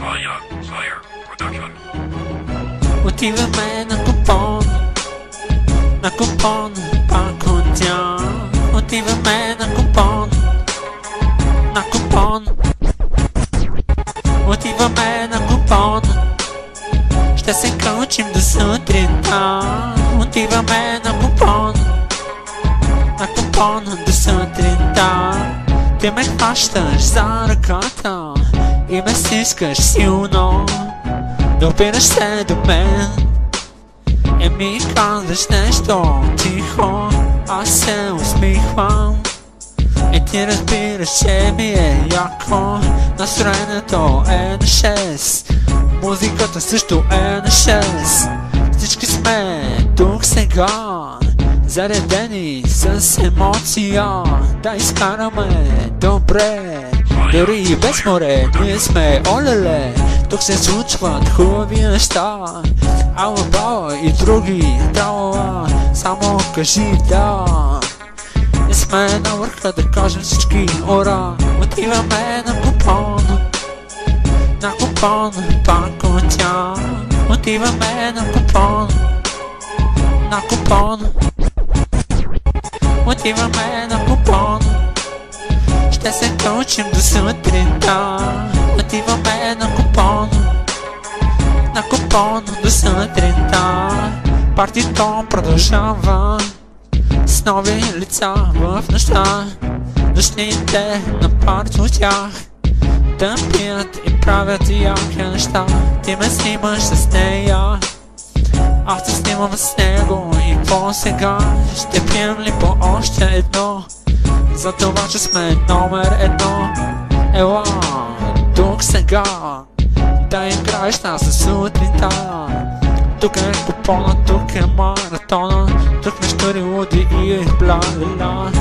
Slayer Production. Отиваме на купон, пак отдям. Отиваме на купон, отиваме на купон. Ще се кълчим до сутринта. Отиваме на купон до сутринта. Ти ме хващаш за ръката и ме стискаш силно. Допираш се до мен и ми казваш нещо тихо. Аз се усмихвам и ти разбираш, че ми е яко. Настроението е на 6, музиката също е на 6. Всички сме тук сега, заредени с емоция. Да изкараме добре, дори и без море. Ние сме олеле, тук се случват хубави неща. Ала-бала и други трала, само кажи да. Не сме на върха да кажем всички ура. Отиваме на купон, пак отдям. Отиваме на купон, отиваме на купон. Ще се кълчим до сутринта. Отиваме на купон до сутринта. Партито продължава с нови лица в нощта. Нощните на парти от тях да пият и правят яки неща. Ти ме снимаш с нея, аз се снимам с него. И какво сега? Ще пием ли по още едно? За това, че сме номер едно. Ела, тук сега да играеш нас сутринта. Тук е купона, тук е маратона. Тук ме штури луди и бла-ла-ла.